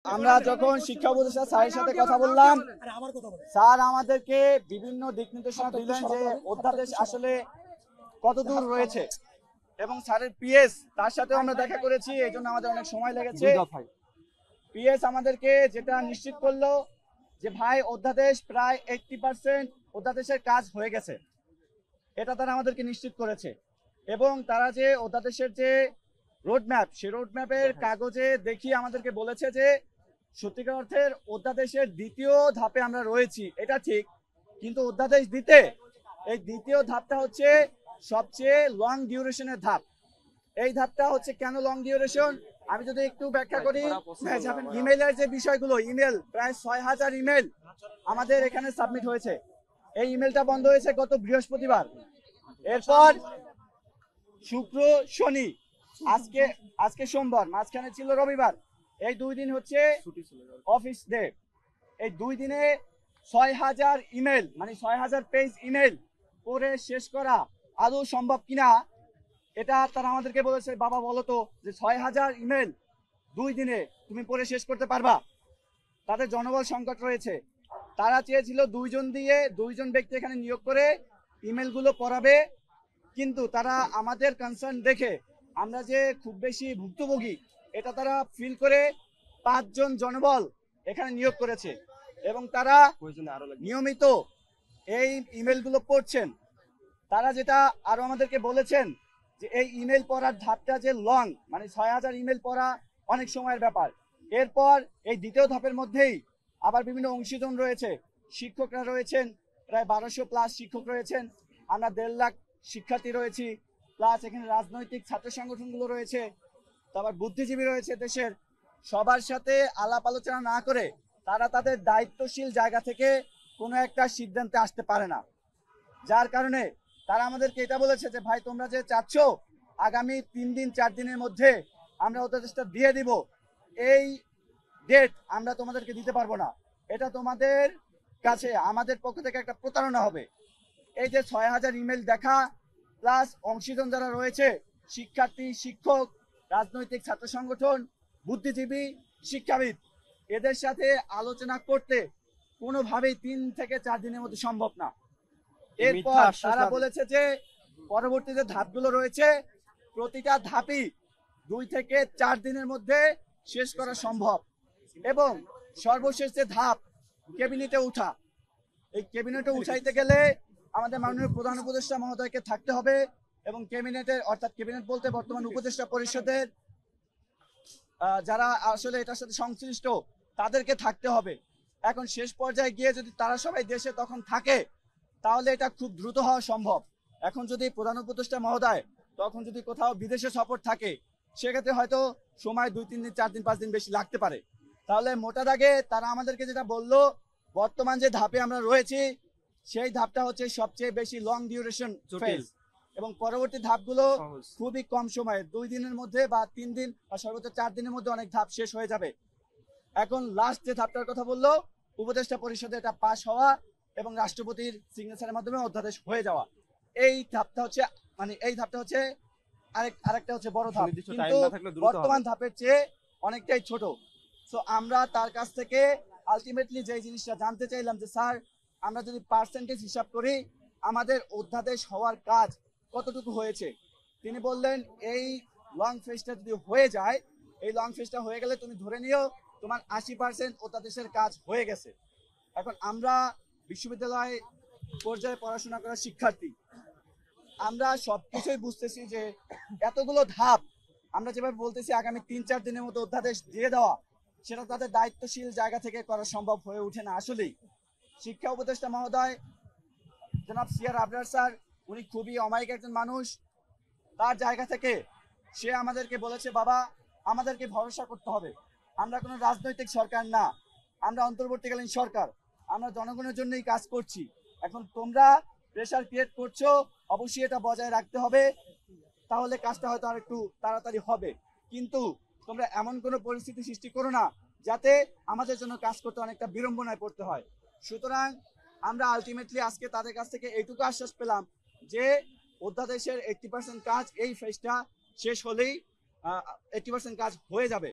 আমরা যখন শিক্ষা উপদেষ্টা স্যারের সাথে কথা বললাম, স্যার আমাদেরকে বিভিন্ন দিক নির্দেশনা দিলেন যে অধ্যাদেশ আসলে কতদূর রয়েছে, এবং স্যারের পিএস তার সাথে আমরা দেখা করেছি, এই জন্য আমাদের অনেক সময় লেগেছে। পিএস আমাদেরকে যেটা নিশ্চিত করলো যে ভাই অধ্যাদেশ প্রায় 80% অধ্যাদেশের কাজ হয়ে গেছে, এটা তারা আমাদেরকে নিশ্চিত করেছে। এবং তারা যে অধ্যাদেশের যে রোডম্যাপ, সেই রোডম্যাপের কাগজে দেখিয়ে আমাদেরকে বলেছে যে সত্যিকার অর্থের অধ্যাদেশের দ্বিতীয় ধাপে আমরা রয়েছি, এটা ঠিক, কিন্তু অধ্যাদেশ দিতে এই দ্বিতীয় ধাপটা হচ্ছে সবচেয়ে লং ডিউরেশনের ধাপ। এই ধাপটা হচ্ছে কেন লং ডিউরেশন, আমি যদি একটু ব্যাখ্যা করি। ইমেইলের যে বিষয়গুলো, ইমেল প্রায় 6000 ইমেল আমাদের এখানে সাবমিট হয়েছে। এই ইমেলটা বন্ধ হয়েছে গত বৃহস্পতিবার, এরপর শুক্র শনি, আজকে সোমবার, মাঝখানে ছিল রবিবার, এই 2 দিন হচ্ছে অফিস ডে। এই 2 দিনে 6000 ইমেল, মানে 6000 পেজ ইমেল পড়ে শেষ করা আদৌ সম্ভব কিনা, এটা তারা আমাদেরকে বলেছে, বাবা বলো তো যে 6000 ইমেল 2 দিনে তুমি পড়ে শেষ করতে পারবা? তাদের জনবল সংকট রয়েছে। তারা চেয়েছিল 2জন ব্যক্তি এখানে নিয়োগ করে ইমেলগুলো পড়াবে, কিন্তু তারা আমাদের কনসার্ন দেখে, আমরা যে খুব বেশি ভুক্তভোগী এটা তারা ফিল করে 5 জন জনবল এখানে নিয়োগ করেছে, এবং তারা নিয়মিত এই ইমেলগুলো পড়ছেন। তারা যেটা আরো আমাদেরকে বলেছেন যে এই ইমেল পড়ার ধাপটা যে লং, মানে 6000 ইমেল পড়া অনেক সময়ের ব্যাপার। এরপর এই দ্বিতীয় ধাপের মধ্যেই আবার বিভিন্ন অংশীজন রয়েছে, শিক্ষকরা রয়েছেন, প্রায় 1200+ শিক্ষক রয়েছেন, আমরা 1.5 লাখ শিক্ষার্থী রয়েছি, প্লাস এখানে রাজনৈতিক ছাত্র সংগঠনগুলো রয়েছে, তারপর বুদ্ধিজীবী রয়েছে দেশের। সবার সাথে আলাপ আলোচনা না করে তারা তাদের দায়িত্বশীল জায়গা থেকে কোনো একটা সিদ্ধান্তে আসতে পারে না, যার কারণে তারা আমাদেরকে এটা বলেছে যে ভাই তোমরা যে চাচ্ছ আগামী 3-4 দিনের মধ্যে আমরা অধ্যাদেশটা দিয়ে দিব, এই ডেট আমরা তোমাদেরকে দিতে পারবো না, এটা তোমাদের কাছে আমাদের পক্ষ থেকে একটা প্রতারণা হবে। এই যে 6000 ইমেল দেখা, প্লাস অংশীজন যারা রয়েছে, শিক্ষার্থী, শিক্ষক, রাজনৈতিক ছাত্র সংগঠন, বুদ্ধিজীবী, শিক্ষাবিদ, এদের সাথে আলোচনা করতে কোনোভাবেই 3-4 দিনের মধ্যে সম্ভব না। এরপর তারা বলেছে যে পরবর্তী যে ধাপগুলো রয়েছে প্রতিটা ধাপই 2-4 দিনের মধ্যে শেষ করা সম্ভব, এবং সর্বশেষ যে ধাপ ক্যাবিনেটে উঠা, এই ক্যাবিনেটে উঠাইতে গেলে আমাদের মাননীয় প্রধান উপদেষ্টা মহোদয়কে থাকতে হবে, এবং ক্যাবিনেটের, অর্থাৎ ক্যাবিনেট বলতে বর্তমান উপদেষ্টা পরিষদের যারা আসলে এটার সাথে সংশ্লিষ্ট তাদেরকে থাকতে হবে। এখন শেষ পর্যায়ে গিয়ে যদি তারা সবাই দেশে তখন থাকে তাহলে এটা খুব দ্রুত হওয়া সম্ভব। এখন যদি প্রধান উপদেষ্টা মহোদয় তখন যদি কোথাও বিদেশে সফর থাকে, সেক্ষেত্রে হয়তো সময় 2-3 দিন, 4 দিন, 5 দিন বেশি লাগতে পারে। তাহলে মোটা দাগে তারা আমাদেরকে যেটা বললো, বর্তমান যে ধাপে আমরা রয়েছি সেই ধাপটা হচ্ছে সবচেয়ে বেশি লং ডিউরেশন ফেজ, এবং পরবর্তী ধাপগুলো খুবই কম সময়ে, 2 দিনের মধ্যে বা 3 দিন বা সর্বোচ্চ 4 দিনের মধ্যে অনেক ধাপ শেষ হয়ে যাবে। এখন লাস্ট যে ধাপটার কথা বললো, উপদেষ্টা পরিষদে এটা পাস হওয়া এবং রাষ্ট্রপতির সিগনেচারের মাধ্যমে অধ্যাদেশ হয়ে যাওয়া, এই ধাপটা হচ্ছে, মানে এই ধাপটা হচ্ছে আরেকটা হচ্ছে বড় ধাপ, কিন্তু বর্তমান ধাপের চেয়ে অনেকটাই ছোট। সো আমরা তার কাছ থেকে আলটিমেটলি যে জিনিসটা জানতে চাইলাম যে স্যার আমরা যদি পার্সেন্টেজ হিসাব করি আমাদের অধ্যাদেশ হওয়ার কাজ কতটুকু হয়েছে, তিনি বললেন এই লং ফেজটা যদি হয়ে যায়, এই লং ফেজটা হয়ে গেলে তুমি ধরে নিও তোমার 80% অধ্যাদেশের কাজ হয়ে গেছে। এখন আমরা বিশ্ববিদ্যালয় পর্যায়ে পড়াশোনা করা শিক্ষার্থী, আমরা সবকিছুই বুঝতেছি যে এতগুলো ধাপ, আমরা যেভাবে বলতেছি আগামী 3-4 দিনের মধ্যে অধ্যাদেশ দিয়ে দেওয়া, সেটা তাদের দায়িত্বশীল জায়গা থেকে করা সম্ভব হয়ে ওঠে না। আসলেই শিক্ষা উপদেষ্টা মহোদয় জনাব সিআর আবরার স্যার, উনি খুবই অমায়িক একজন মানুষ। তার জায়গা থেকে সে আমাদেরকে বলেছে বাবা আমাদেরকে ভরসা করতে হবে, আমরা কোনো রাজনৈতিক সরকার না, আমরা অন্তর্বর্তীকালীন সরকার, আমরা জনগণের জন্যই কাজ করছি। এখন তোমরা প্রেশার ক্রিয়েট করছো, অবশ্যই এটা বজায় রাখতে হবে, তাহলে কাজটা হয়তো আর একটু তাড়াতাড়ি হবে, কিন্তু তোমরা এমন কোনো পরিস্থিতি সৃষ্টি করো না যাতে আমাদের জন্য কাজ করতে অনেকটা বিড়ম্বনায় পড়তে হয়। সুতরাং আমরা আলটিমেটলি আজকে তাদের কাছ থেকে এইটুকু আশ্বাস পেলাম যে অধ্যাদেশের 80% কাজ এই ফেজটা শেষ হলেই 80% কাজ হয়ে যাবে।